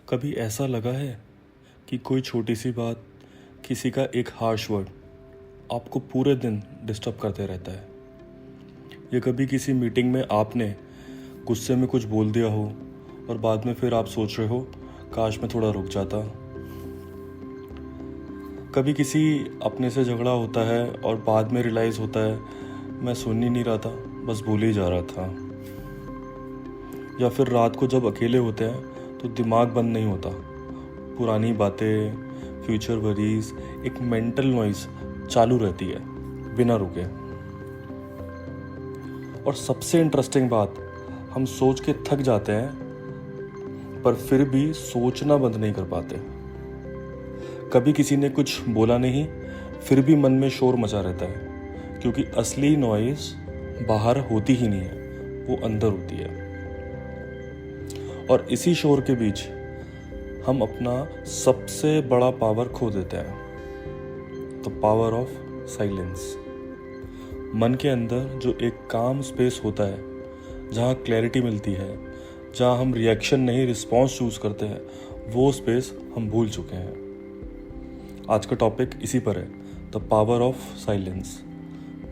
कभी ऐसा लगा है कि कोई छोटी सी बात, किसी का एक हार्श वर्ड आपको पूरे दिन डिस्टर्ब करते रहता है? या कभी किसी मीटिंग में आपने गुस्से में कुछ बोल दिया हो और बाद में फिर आप सोच रहे हो काश मैं थोड़ा रुक जाता? कभी किसी अपने से झगड़ा होता है और बाद में रियलाइज़ होता है मैं सुन ही नहीं रहा था, बस बोल ही जा रहा था। या फिर रात को जब अकेले होते हैं तो दिमाग बंद नहीं होता, पुरानी बातें, फ्यूचर वरीज, एक मेंटल नॉइज चालू रहती है बिना रुके। और सबसे इंटरेस्टिंग बात, हम सोच के थक जाते हैं पर फिर भी सोचना बंद नहीं कर पाते। कभी किसी ने कुछ बोला नहीं, फिर भी मन में शोर मचा रहता है, क्योंकि असली नॉइज बाहर होती ही नहीं है, वो अंदर होती है। और इसी शोर के बीच हम अपना सबसे बड़ा पावर खो देते हैं, द पावर ऑफ साइलेंस। मन के अंदर जो एक काम स्पेस होता है, जहाँ क्लैरिटी मिलती है, जहाँ हम रिएक्शन नहीं रिस्पॉन्स चूज करते हैं, वो स्पेस हम भूल चुके हैं। आज का टॉपिक इसी पर है, द पावर ऑफ साइलेंस।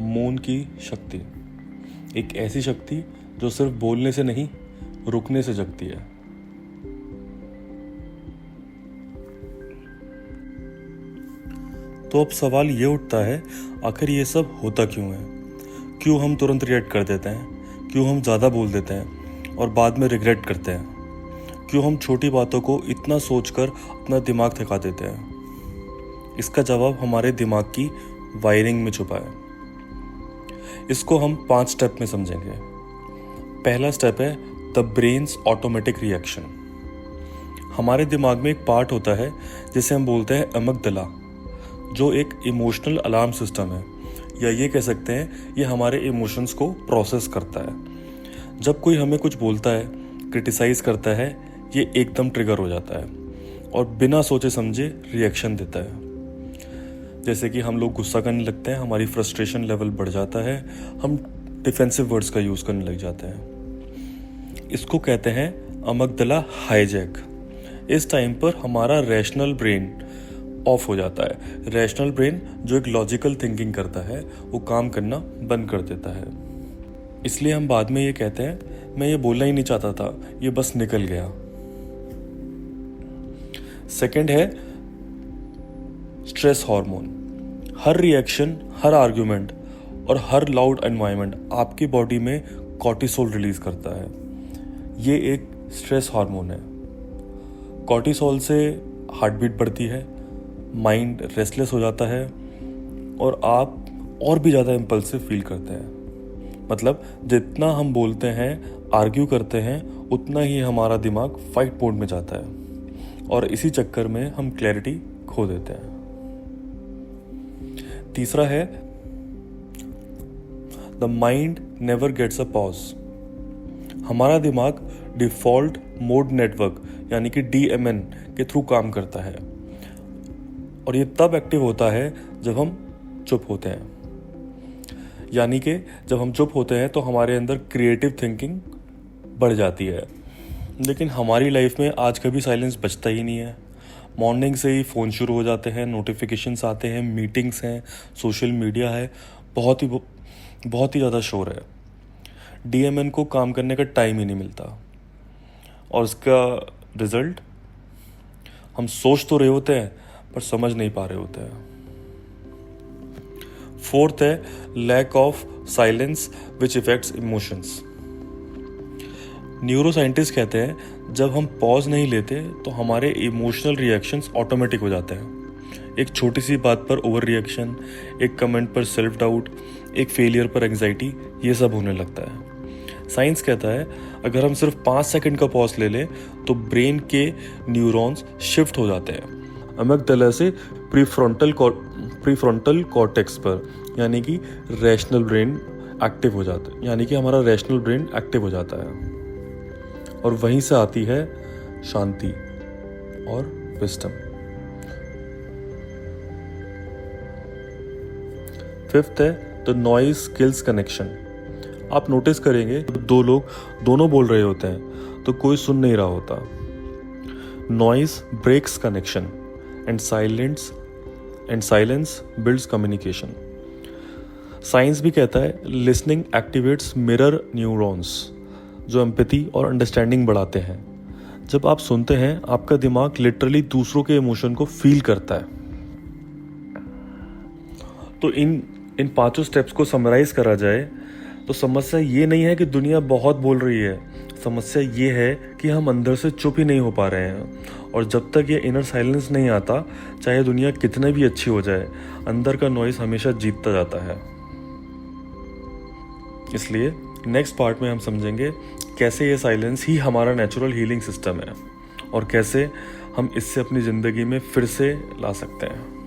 मौन की शक्ति, एक ऐसी शक्ति जो सिर्फ बोलने से नहीं, रुकने से जगती है। तो अब सवाल ये उठता है, आखिर ये सब होता क्यों है? क्यों हम तुरंत रिएक्ट कर देते हैं? क्यों हम ज़्यादा बोल देते हैं और बाद में रिग्रेट करते हैं? क्यों हम छोटी बातों को इतना सोचकर अपना दिमाग थका देते हैं? इसका जवाब हमारे दिमाग की वायरिंग में छुपा है। इसको हम 5 स्टेप में समझेंगे। पहला स्टेप है द ब्रेन्स ऑटोमेटिक रिएक्शन। हमारे दिमाग में एक पार्ट होता है जिसे हम बोलते हैं अमिगडाला, जो एक इमोशनल अलार्म सिस्टम है, या ये कह सकते हैं ये हमारे इमोशंस को प्रोसेस करता है। जब कोई हमें कुछ बोलता है, क्रिटिसाइज करता है, ये एकदम ट्रिगर हो जाता है और बिना सोचे समझे रिएक्शन देता है। जैसे कि हम लोग गुस्सा करने लगते हैं, हमारी फ्रस्ट्रेशन लेवल बढ़ जाता है, हम डिफेंसिव वर्ड्स का यूज़ करने लग जाते हैं। इसको कहते हैं अमिगडाला हाईजैक। इस टाइम पर हमारा रैशनल ब्रेन ऑफ हो जाता है। रैशनल ब्रेन जो एक लॉजिकल थिंकिंग करता है, वो काम करना बंद कर देता है। इसलिए हम बाद में ये कहते हैं मैं ये बोलना ही नहीं चाहता था, ये बस निकल गया। सेकंड है स्ट्रेस हार्मोन। हर रिएक्शन, हर आर्ग्यूमेंट और हर लाउड एनवायरनमेंट आपकी बॉडी में कॉर्टिसोल रिलीज करता है। ये एक स्ट्रेस हार्मोन है। कॉर्टिसोल से हार्ट बीट बढ़ती है, माइंड रेस्टलेस हो जाता है और आप और भी ज़्यादा इम्पल्सिव फील करते हैं। मतलब जितना हम बोलते हैं, आर्ग्यू करते हैं, उतना ही हमारा दिमाग फाइट मोड में जाता है और इसी चक्कर में हम क्लैरिटी खो देते हैं। तीसरा है the mind never gets a pause. हमारा दिमाग डिफॉल्ट मोड नेटवर्क यानी कि DMN के थ्रू काम करता है और ये तब एक्टिव होता है जब हम चुप होते हैं। यानी कि जब हम चुप होते हैं तो हमारे अंदर क्रिएटिव थिंकिंग बढ़ जाती है। लेकिन हमारी लाइफ में आज कभी साइलेंस बचता ही नहीं है। मॉर्निंग से ही फ़ोन शुरू हो जाते हैं, नोटिफिकेशंस आते हैं, मीटिंग्स हैं, सोशल मीडिया है, बहुत ही ज़्यादा शोर है। DMN को काम करने का टाइम ही नहीं मिलता और इसका रिजल्ट, हम सोच तो रहे होते हैं पर समझ नहीं पा रहे होते हैं। फोर्थ है lack of silence which effects emotions. Neuroscientist कहते हैं जब हम पॉज नहीं लेते तो हमारे इमोशनल रिएक्शंस ऑटोमेटिक हो जाते हैं। एक छोटी सी बात पर ओवर रिएक्शन, एक कमेंट पर सेल्फ डाउट, एक फेलियर पर एंजाइटी, ये सब होने लगता है। साइंस कहता है अगर हम सिर्फ 5 सेकंड का पॉज ले लें तो ब्रेन के न्यूरॉन्स शिफ्ट हो जाते हैं अमिगडाला से प्रीफ्रंटल कॉर्टेक्स पर, यानी कि रैशनल ब्रेन एक्टिव हो जाता है, यानी कि हमारा रैशनल ब्रेन एक्टिव हो जाता है और वहीं से आती है शांति और विजडम। फिफ्थ है द नॉइज किल्स कनेक्शन। आप नोटिस करेंगे दो लोग दोनों बोल रहे होते हैं तो कोई सुन नहीं रहा होता। Noise breaks connection and silence builds communication. Science भी कहता है लिसनिंग एक्टिवेट्स मिरर न्यूरॉन्स, जो एम्पैथी और अंडरस्टैंडिंग बढ़ाते हैं। जब आप सुनते हैं आपका दिमाग लिटरली दूसरों के इमोशन को फील करता है। तो इन पांचों स्टेप्स को समराइज करा जाए तो समस्या ये नहीं है कि दुनिया बहुत बोल रही है, समस्या ये है कि हम अंदर से चुप ही नहीं हो पा रहे हैं। और जब तक ये इनर साइलेंस नहीं आता, चाहे दुनिया कितने भी अच्छी हो जाए, अंदर का नॉइस हमेशा जीतता जाता है। इसलिए नेक्स्ट पार्ट में हम समझेंगे कैसे ये साइलेंस ही हमारा नेचुरल हीलिंग सिस्टम है और कैसे हम इससे अपनी ज़िंदगी में फिर से ला सकते हैं।